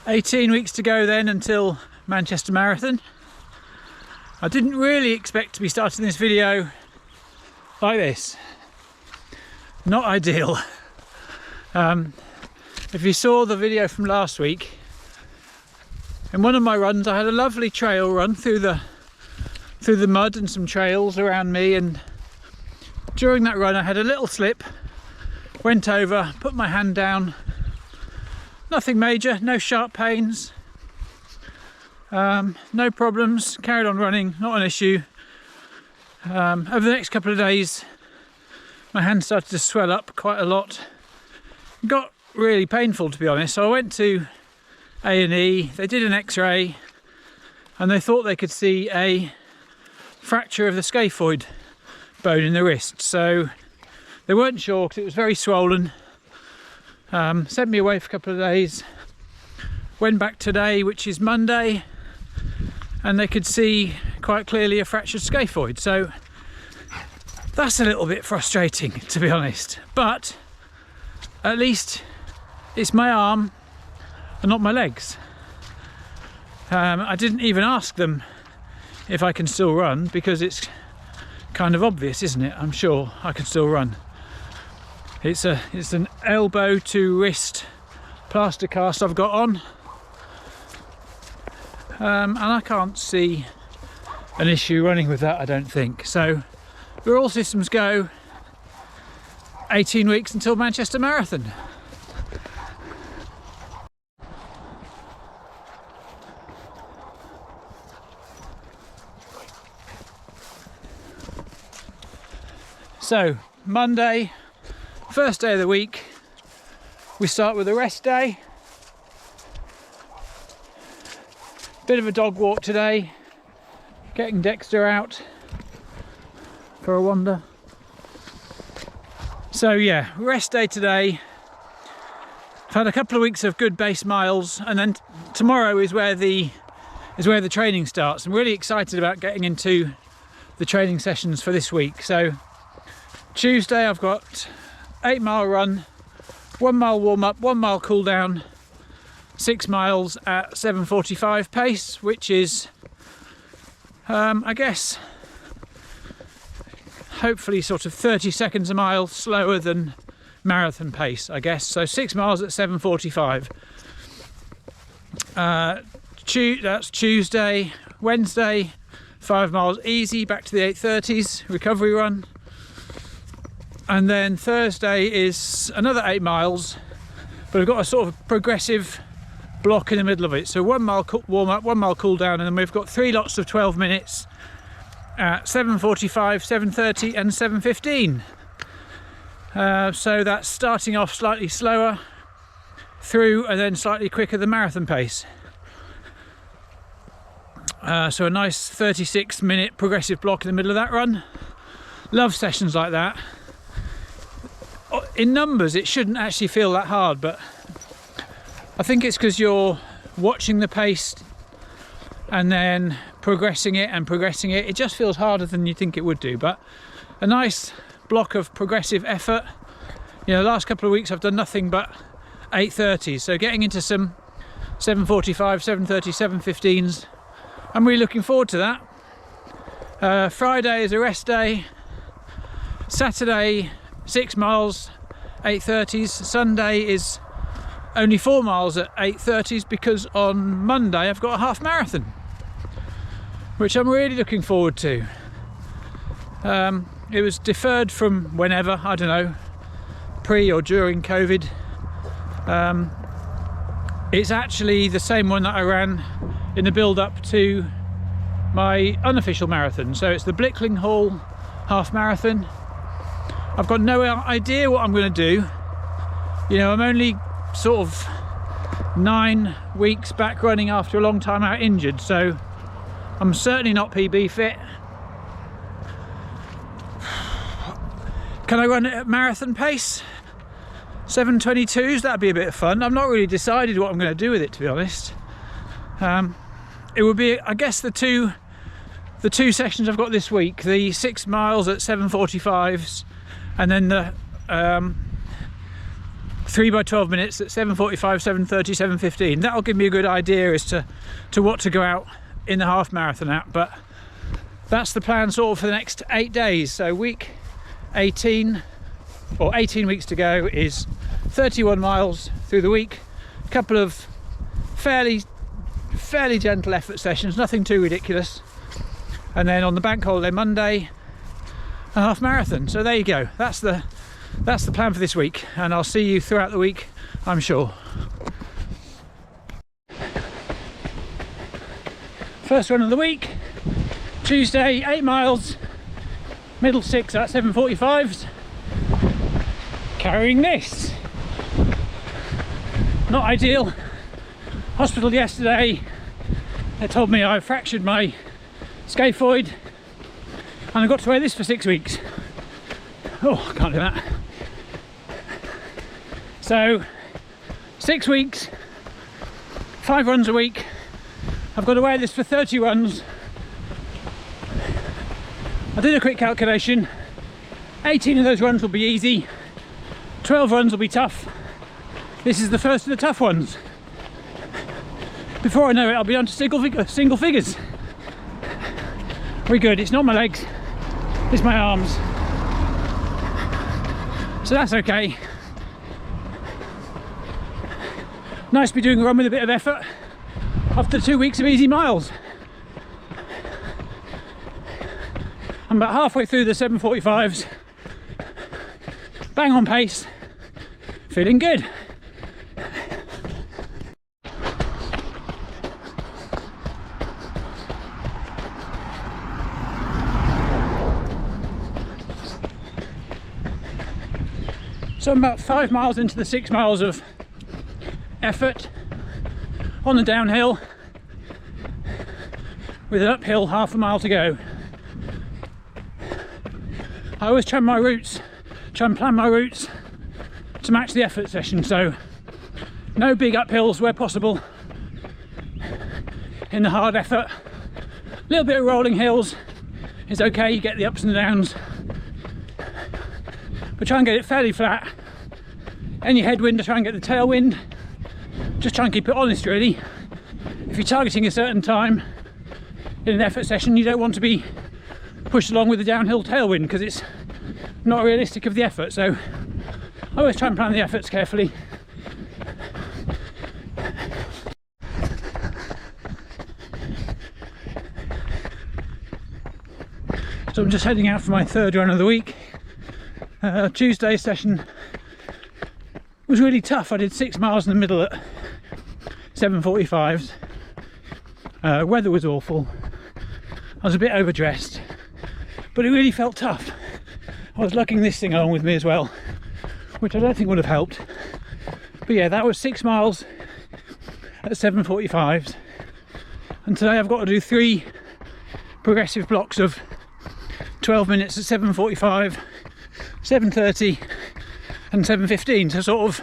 18 weeks to go then until Manchester Marathon. I didn't really expect to be starting this video like this. Not ideal. If you saw the video from last week, in one of my runs I had a lovely trail run through the mud and some trails around me, and during that run I had a little slip, went over, put my hand down. Nothing major, no sharp pains, no problems, carried on running, not an issue. Over the next couple of days my hand started to swell up quite a lot. It got really painful, to be honest, so I went to A&E, they did an x-ray and they thought they could see a fracture of the scaphoid bone in the wrist, so they weren't sure because it was very swollen. Sent me away for a couple of days, went back today, which is Monday, and they could see quite clearly a fractured scaphoid, so that's a little bit frustrating, to be honest, but at least it's my arm and not my legs. I didn't even ask them if I can still run because it's kind of obvious, isn't it? I'm sure I can still run. It's an elbow to wrist plaster cast I've got on, and I can't see an issue running with that, I don't think. So we're all systems go. 18 weeks until Manchester Marathon. So Monday, first day of the week, we start with a rest day. Bit of a dog walk today, getting Dexter out for a wander. So yeah, rest day today. I've had a couple of weeks of good base miles, and then tomorrow is where the training starts. I'm really excited about getting into the training sessions for this week. So Tuesday I've got 8-mile run, 1 mile warm up, 1 mile cool down, 6 miles at 7:45 pace, which is I guess hopefully sort of 30 seconds a mile slower than marathon pace, I guess. So 6 miles at 7:45. That's Tuesday. Wednesday, 5 miles easy, back to the 8:30s recovery run. And then Thursday is another 8 miles, but we've got a sort of progressive block in the middle of it. So 1 mile warm up, 1 mile cool down, and then we've got 3 lots of 12 minutes at 7:45, 7:30 and 7:15. So that's starting off slightly slower through and then slightly quicker than marathon pace. So a nice 36-minute progressive block in the middle of that run. Love sessions like that. In numbers it shouldn't actually feel that hard, but I think it's because you're watching the pace and then progressing it, it just feels harder than you think it would do. But a nice block of progressive effort. You know, the last couple of weeks I've done nothing but 8:30s, so getting into some 7:45, 7:30, 7:15s, I'm really looking forward to that. Friday is a rest day. Saturday 6 miles, 8:30s. Sunday is only 4 miles at 8:30s because on Monday I've got a half marathon, which I'm really looking forward to. It was deferred from whenever, I don't know, pre or during COVID. It's actually the same one that I ran in the build up to my unofficial marathon. So it's the Blickling Hall half marathon. I've got no idea what I'm going to do. You know, I'm only sort of 9 weeks back running after a long time out injured, so I'm certainly not PB fit. Can I run it at marathon pace? 7:22s, that'd be a bit of fun. I've not really decided what I'm going to do with it, to be honest. It would be, I guess, the two sessions I've got this week, the 6 miles at 7:45s, and then 3 by 12 minutes at 7:45, 7:30, 7:15. That'll give me a good idea as to what to go out in the half marathon at. But that's the plan sort of for the next 8 days. So week 18, or 18 weeks to go, is 31 miles through the week. A couple of fairly gentle effort sessions, nothing too ridiculous. And then on the bank holiday Monday, a half marathon. So there you go. That's the plan for this week, and I'll see you throughout the week, I'm sure. First run of the week, Tuesday, 8 miles, middle 6 at 7:45s, carrying this. Not ideal. Hospital yesterday, they told me I fractured my scaphoid, and I've got to wear this for 6 weeks. Oh, I can't do that. So 6 weeks, 5 runs a week. I've got to wear this for 30 runs. I did a quick calculation. 18 of those runs will be easy, 12 runs will be tough. This is the first of the tough ones. Before I know it, I'll be on to single figures. Very good. It's not my legs, it's my arms. So that's okay. Nice to be doing a run with a bit of effort after 2 weeks of easy miles. I'm about halfway through the 7:45s. Bang on pace. Feeling good. So I'm about 5 miles into the 6 miles of effort on the downhill, with an uphill half a mile to go. I always try and plan my routes to match the effort session, so no big uphills where possible in the hard effort. A little bit of rolling hills is okay, you get the ups and downs, but try and get it fairly flat. Any headwind, try and get the tailwind. Just try and keep it honest, really. If you're targeting a certain time in an effort session, you don't want to be pushed along with the downhill tailwind, because it's not realistic of the effort. So I always try and plan the efforts carefully. So I'm just heading out for my 3rd run of the week. Tuesday's session was really tough. I did 6 miles in the middle at 7:45s. Weather was awful. I was a bit overdressed, but it really felt tough. I was lugging this thing along with me as well, which I don't think would have helped. But yeah, that was 6 miles at 7:45s. And today I've got to do 3 progressive blocks of 12 minutes at 7:45, 7:30 and 7:15, so sort of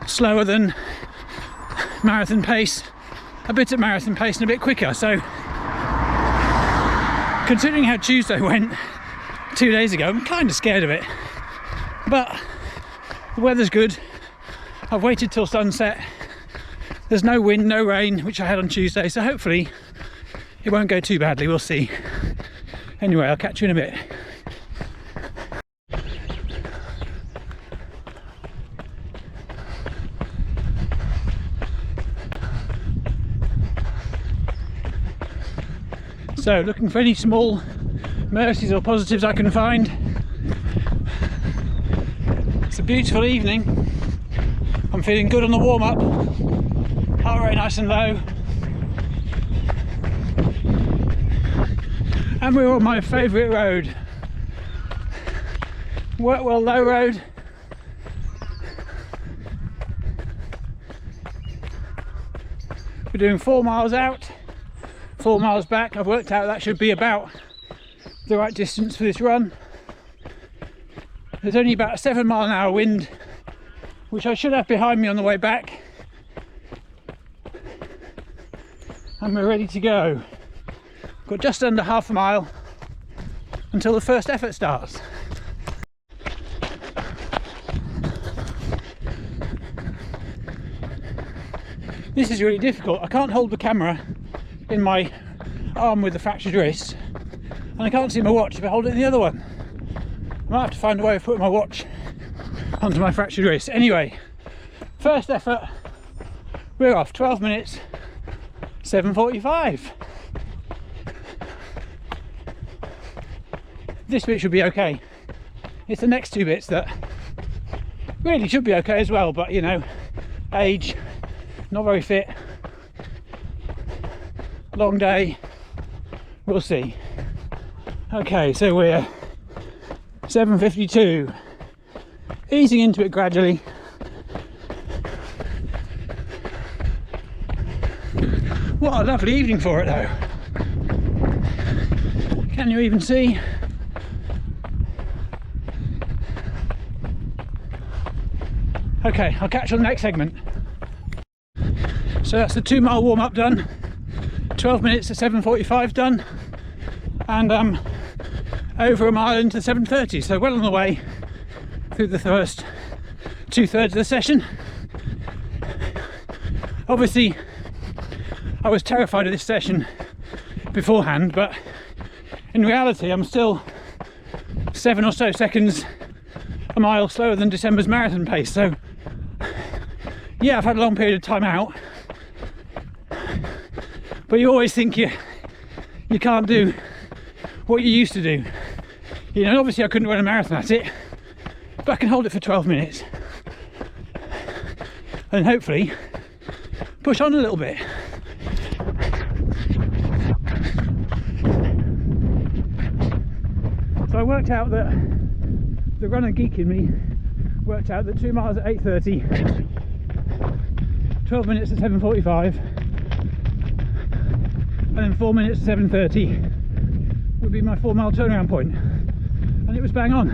slower than marathon pace, a bit at marathon pace and a bit quicker. So considering how Tuesday went 2 days ago, I'm kind of scared of it, but the weather's good. I've waited till sunset. There's no wind, no rain, which I had on Tuesday, so hopefully it won't go too badly. We'll see. Anyway, I'll catch you in a bit. So, looking for any small mercies or positives I can find. It's a beautiful evening. I'm feeling good on the warm-up. Heart rate nice and low. And we're on my favourite road, Workwell Low Road. We're doing 4 miles out, 4 miles back. I've worked out that should be about the right distance for this run. There's only about a 7-mile-an-hour wind, which I should have behind me on the way back. And we're ready to go. Got just under half a mile until the first effort starts. This is really difficult. I can't hold the camera in my arm with the fractured wrist, and I can't see my watch if I hold it in the other one. I might have to find a way of putting my watch onto my fractured wrist. Anyway, first effort, we're off. 12 minutes, 7:45. This bit should be okay. It's the next two bits that really should be okay as well, but you know, age, not very fit, long day, we'll see. Okay, so we're 7:52, easing into it gradually. What a lovely evening for it though. Can you even see? Okay, I'll catch you on the next segment. So that's the 2 mile warm up done, 12 minutes to 7:45 done, and over a mile into 7:30, so well on the way through the first 2/3 of the session. Obviously I was terrified of this session beforehand, but in reality I'm still 7 or so seconds a mile slower than December's marathon pace, so yeah, I've had a long period of time out, but you always think you can't do what you used to do. You know, obviously I couldn't run a marathon at it, but I can hold it for 12 minutes and hopefully push on a little bit. So I worked out that the runner geek in me worked out that 2 miles at 8:30, 12 minutes at 7:45, and then 4 minutes at 7:30 would be my 4 mile turnaround point, and it was bang on.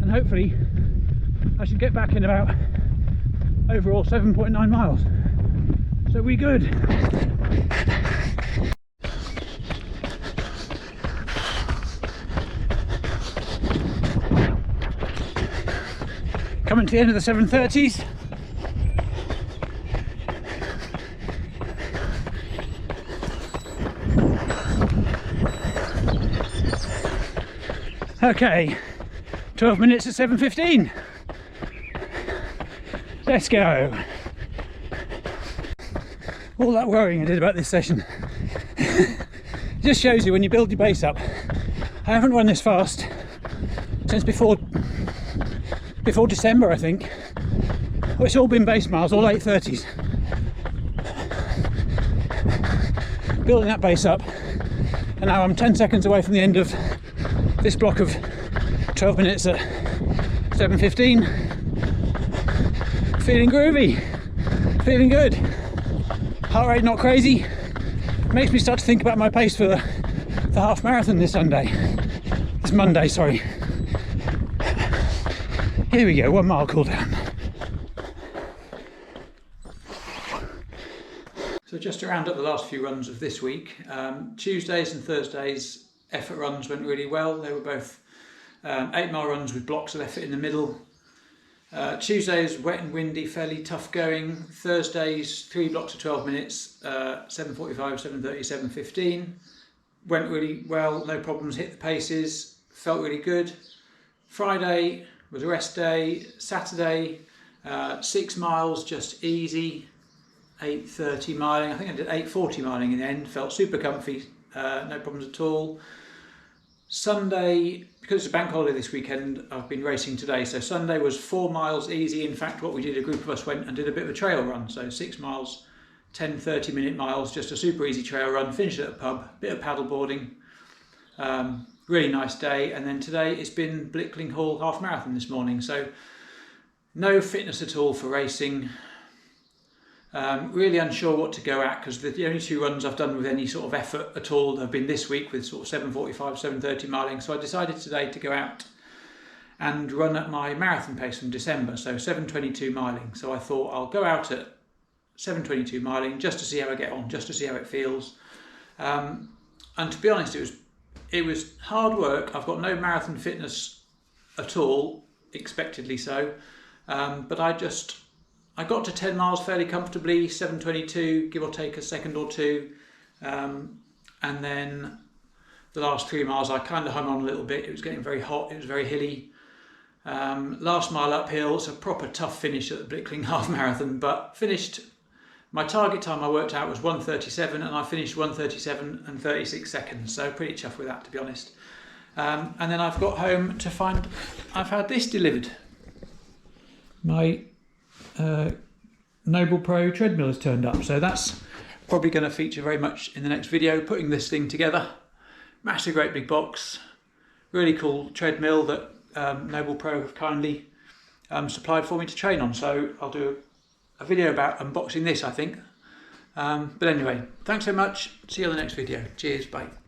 And hopefully I should get back in about overall 7.9 miles, so we good. Coming to the end of the 7:30s. Okay, 12 minutes at 7:15. Let's go. All that worrying I did about this session just shows you when you build your base up. I haven't run this fast since before December, I think. Well, it's all been base miles, all 8:30s. Building that base up, and now I'm 10 seconds away from the end of this block of 12 minutes at 7:15. Feeling groovy, feeling good. Heart rate not crazy. Makes me start to think about my pace for the half marathon this Monday, sorry. Here we go, 1 mile cool down. So just to round up the last few runs of this week, Tuesdays and Thursdays effort runs went really well. They were both 8 mile runs with blocks of effort in the middle. Tuesdays wet and windy, fairly tough going. Thursdays 3 blocks of 12 minutes, 7:45, 7:30, 7:15. Went really well, no problems, hit the paces, felt really good. Friday was a rest day. Saturday 6 miles, just easy, 8:30 miling. I think I did 8:40 miling in the end, felt super comfy, no problems at all. Sunday, because it's a bank holiday this weekend, I've been racing today, so Sunday was 4 miles easy. In fact, what we did, a group of us went and did a bit of a trail run, so 6 miles, 10 30-minute miles, just a super easy trail run, finished at a pub, bit of paddle boarding. Really nice day. And then today it's been Blickling Hall half marathon this morning, so no fitness at all for racing. Really unsure what to go at, because the only 2 runs I've done with any sort of effort at all have been this week with sort of 7:45, 7:30 miling. So I decided today to go out and run at my marathon pace from December, so 7:22 miling. So I thought I'll go out at 7:22 miling just to see how I get on, just to see how it feels. And to be honest, it was hard work. I've got no marathon fitness at all, expectedly so, but I I got to 10 miles fairly comfortably, 7:22, give or take a second or two. And then the last 3 miles I kind of hung on a little bit. It was getting very hot, it was very hilly. Last mile uphill, it's a proper tough finish at the Blickling Half Marathon, but finished, my target time I worked out was 1:37 and I finished 1:37 and 36 seconds, so pretty chuffed with that, to be honest. And then I've got home to find I've had this delivered. My Noble Pro treadmill has turned up, so that's probably going to feature very much in the next video, putting this thing together. Massive great big box, really cool treadmill that Noble Pro have kindly supplied for me to train on, so I'll do a video about unboxing this, I think. But anyway, thanks so much, see you in the next video. Cheers, bye.